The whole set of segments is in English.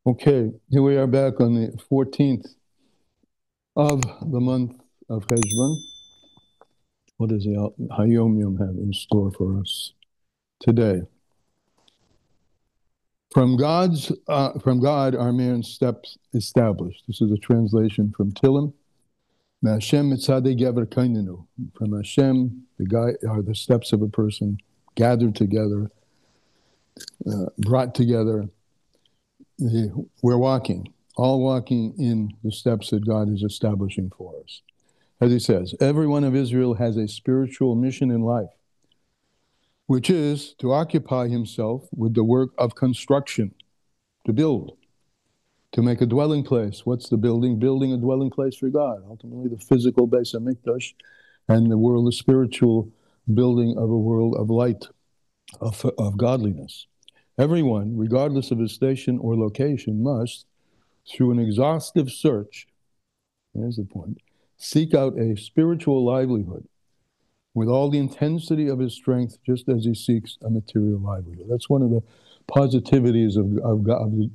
Okay, here we are back on the 14th of the month of Cheshbon. What does the Hayom Yom have in store for us today? From God are man's steps established. This is a translation from Tillim. Hashem mitzadei gever kainenu. From Hashem, are the steps of a person gathered together, brought together. We're walking, all walking in the steps that God is establishing for us. As he says, every one of Israel has a spiritual mission in life, which is to occupy himself with the work of construction, to build, to make a dwelling place. What's the building? Building a dwelling place for God. Ultimately, the physical base of Mikdash, and the world, the spiritual building of a world of light, of godliness. Everyone, regardless of his station or location, must, through an exhaustive search, here's the point, seek out a spiritual livelihood with all the intensity of his strength, just as he seeks a material livelihood. That's one of the positivities of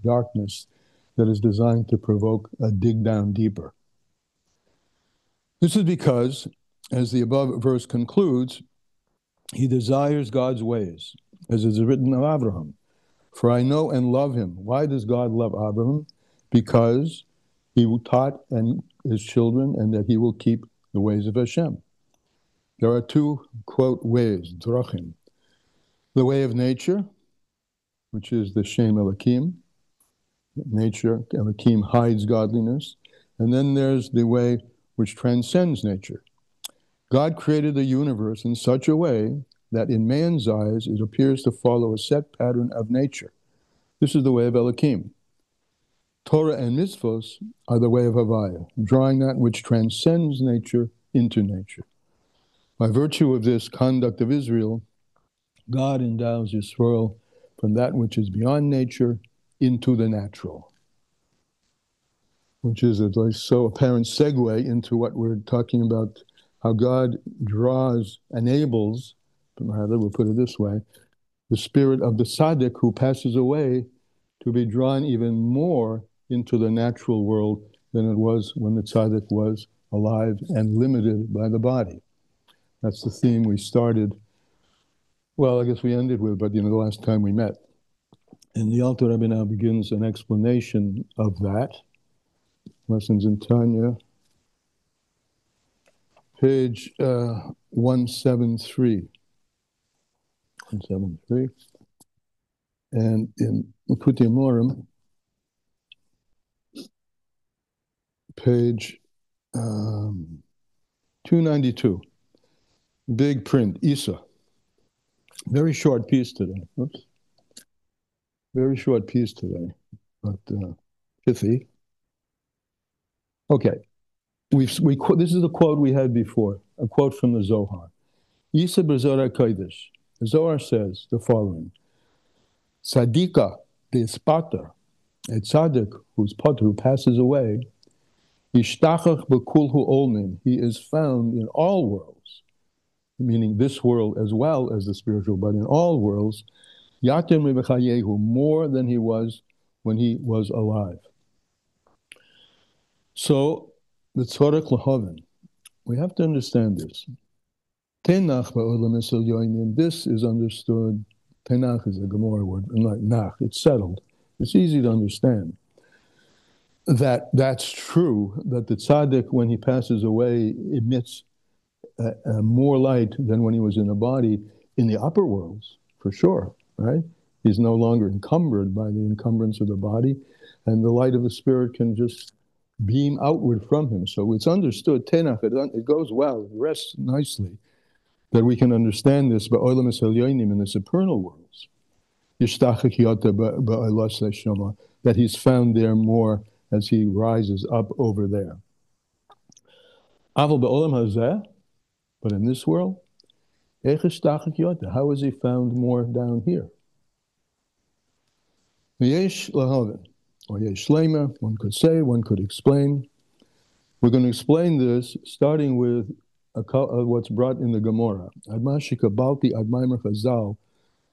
darkness that is designed to provoke a dig down deeper. This is because, as the above verse concludes, he desires God's ways, as is written of Abraham. For I know and love him. Why does God love Abraham? Because he taught his children and that he will keep the ways of Hashem. There are two, quote, ways, drachim. The way of nature, which is the Shem Elokim. Nature, Elokim hides godliness. And then there's the way which transcends nature. God created the universe in such a way that in man's eyes it appears to follow a set pattern of nature. This is the way of Elokim. Torah and mitzvos are the way of Havaya, drawing that which transcends nature into nature. By virtue of this conduct of Israel, God endows Yisrael from that which is beyond nature into the natural, which is a so apparent segue into what we're talking about, how God enables, rather we'll put it this way, the spirit of the tzadik who passes away to be drawn even more into the natural world than it was when the tzadik was alive and limited by the body. That's the theme we started, well, I guess we ended with, but the last time we met. And the Alter Rebbe now begins an explanation of that. Lessons in Tanya, page 173. 173. And in Likutei Moharan, page 292. Big print, Isa. Very short piece today. Oops. Very short piece today, but pithy. Okay. This is a quote we had before, a quote from the Zohar. Isa b'Zohar HaKodesh. The Zohar says the following: Tzadika de'ispater, a tzaddik who passes away, Ishtachach b'kulhu olmin, he is found in all worlds, meaning this world as well as the spiritual, but in all worlds, Yatem Rebechayehu, more than he was when he was alive. So, the Tzorech Lahavin, we have to understand this. Tenach ba'olam esel yoinim, this is understood. Tenach is a Gemara word, like nach, it's settled. It's easy to understand. That's true, that the tzaddik, when he passes away, emits more light than when he was in the body in the upper worlds, for sure, right? He's no longer encumbered by the encumbrance of the body, and the light of the spirit can just beam outward from him. So it's understood, tenach, it goes well, it rests nicely, that we can understand this, ba'olam esel yoinim, in the supernal worlds, that he's found there more as he rises up over there. Aval ba'olam hazeh, but in this world, how is he found more down here? Yesh lahavin, or yesh lema, one could say, one could explain. We're going to explain this starting with what's brought in the Gemara. Admashika balti admaimer chazal,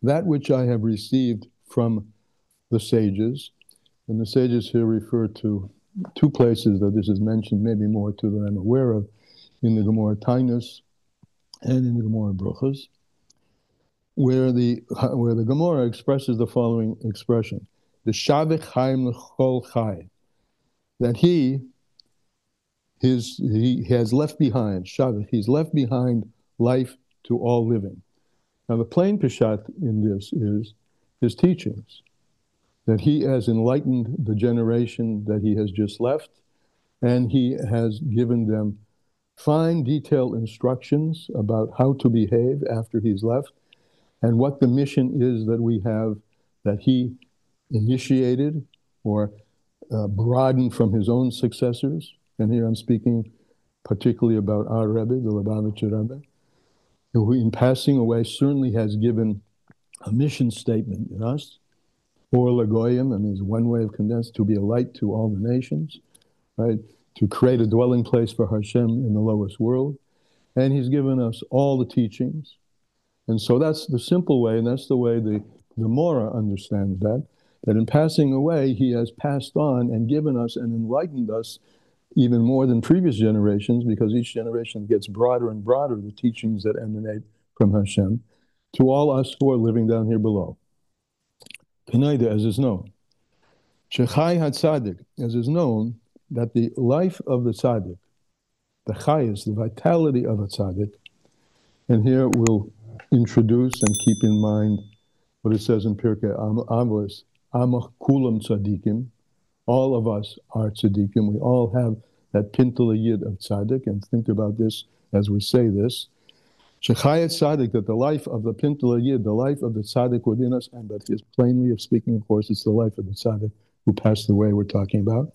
that which I have received from the sages, And the sages here refer to two places that this is mentioned, maybe more two that I'm aware of, in the Gemara Tainus and in the Gemara Bruchas, where the Gemara expresses the following expression: the Shavich Chaim L'Chol Chai, that he has left behind Shavich. He's left behind life to all living. Now, the plain Peshat in this is his teachings, that he has enlightened the generation that he has just left, and he has given them fine, detailed instructions about how to behave after he's left, and what the mission is that we have, that he initiated or broadened from his own successors. And here I'm speaking particularly about our Rebbe, the Lubavitcher Rebbe, who in passing away certainly has given a mission statement in us, or Lagoyim, and is one way of condensed, to be a light to all the nations, right? To create a dwelling place for Hashem in the lowest world. And he's given us all the teachings. And so that's the simple way, and that's the way the Gemara understands that in passing away, he has passed on and given us and enlightened us even more than previous generations, because each generation gets broader and broader, the teachings that emanate from Hashem, to all us who are living down here below. Kanaida, as is known. Shechai HaTzadik, as is known, that the life of the tzaddik, the chayas, the vitality of a tzaddik, and here we'll introduce and keep in mind what it says in Pirkei Avos, Amach kulam tzadikim, all of us are tzadikim, we all have that pintele yid of tzaddik, and think about this as we say this. Shechayat tzaddik, that the life of the pintele yid, the life of the tzaddik within us, and that is plainly of speaking, of course, it's the life of the tzaddik who passed away we're talking about.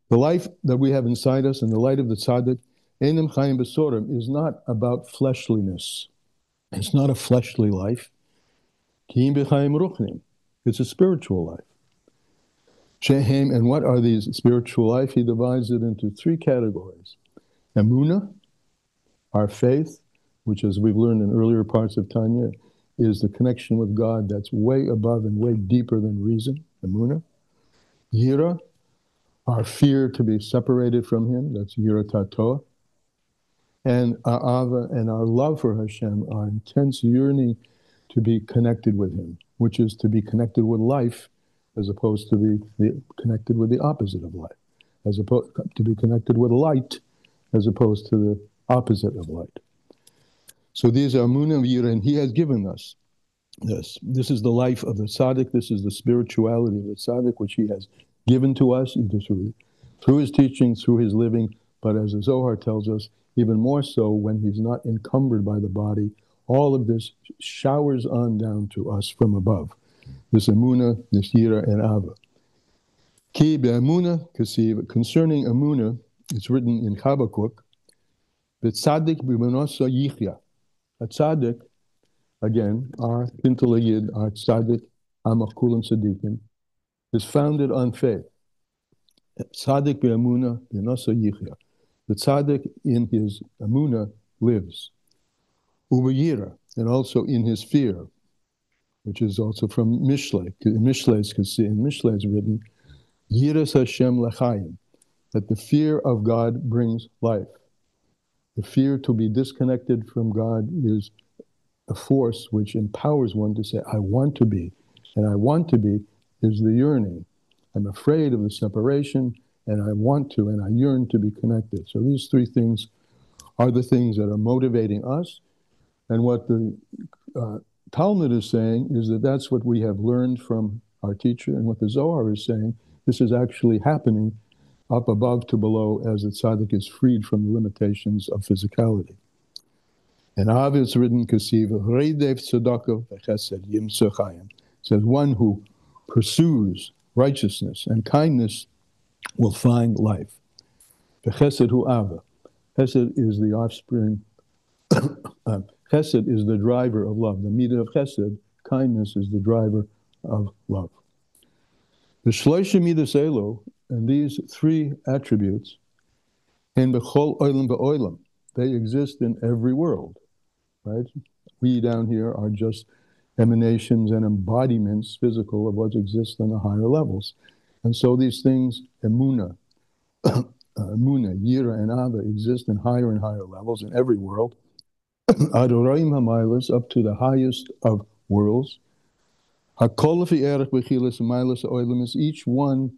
The life that we have inside us and the light of the tzaddik, Einem Chaim Besorim, is not about fleshliness. It's not a fleshly life. Kiim B'Chaim Ruchnim. It's a spiritual life. Shehem, and what are these spiritual life? He divides it into three categories. Emunah, our faith, which, as we've learned in earlier parts of Tanya, is the connection with God that's way above and way deeper than reason. Emunah. Yira, our fear to be separated from him, that's Yira Tato. And Ava, and our love for Hashem, our intense yearning to be connected with him, which is to be connected with life, as opposed to be connected with the opposite of life, as opposed to be connected with light, as opposed to the opposite of light. So these are Amunah Yira, and he has given us this. This is the life of the tzaddik. This is the spirituality of the tzaddik, which he has given to us either through his teachings, through his living, but as the Zohar tells us, even more so when he's not encumbered by the body. All of this showers on down to us from above. This Emunah, this Yira, and Ava. Ki be'emunah kasiv, concerning Emunah, it's written in Habakkuk, B'tzadik b'manosa yichya. A tzaddik, again, our pintele yid, our tzaddik, amach kulam tzadikim, is founded on faith. Tzaddik be'emunah b'manosa yichya. The tzaddik in his Emunah lives. Ubayira, and also in his fear, which is also from Mishlei. In Mishlei is written, Yiras Hashem L'chaim, that the fear of God brings life. The fear to be disconnected from God is a force which empowers one to say, I want to be. And I want to be is the yearning. I'm afraid of the separation, and I want to, and I yearn to be connected. So these three things are the things that are motivating us. And what the Talmud is saying is that that's what we have learned from our teacher, and what the Zohar is saying, this is actually happening up above to below as the tzaddik is freed from the limitations of physicality. And Av is written, Kasiv, Reidev Tzedakah V'Chesed Yimtzeh Chayim. Says one who pursues righteousness and kindness will find life. V'Chesed Hu Ava. Chesed is the offspring. Chesed is the driver of love. The midah of Chesed, kindness, is the driver of love. The Shloisha Midas Elo, and these three attributes, in B'chol Olam B'Olam, they exist in every world, right? We down here are just emanations and embodiments, physical, of what exists on the higher levels. And so these things, emuna, emuna, yira, and ava, exist in higher and higher levels in every world. Adoraim hamaylas, up to the highest of worlds. Hakol lefi erech b'chilas hamaylas oilimus, each one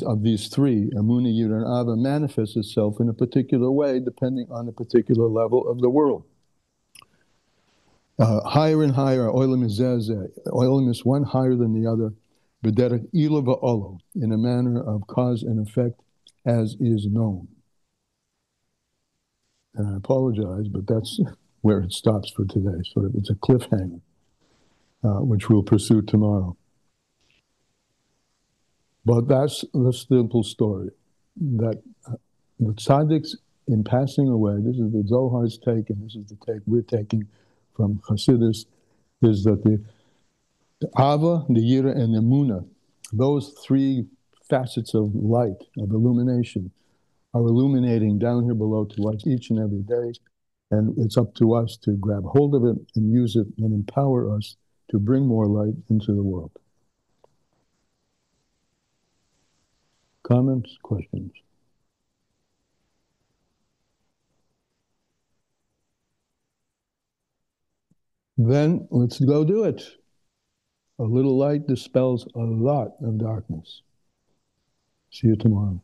of these three, emuna, yira, and ava, manifests itself in a particular way depending on the particular level of the world. Higher and higher, oilim is one higher than the other, b'derech ilo va'olo, in a manner of cause and effect as is known. And I apologize, but that's where it stops for today. Sort of, it's a cliffhanger, which we'll pursue tomorrow. But that's the simple story, that the tzaddiks, in passing away, this is the Zohar's take, and this is the take we're taking from Hasidus, is that the Ava, the Yira, and the Muna, those three facets of light, of illumination, are illuminating down here below to us each and every day. And it's up to us to grab hold of it and use it and empower us to bring more light into the world. Comments, questions? Then let's go do it. A little light dispels a lot of darkness. See you tomorrow.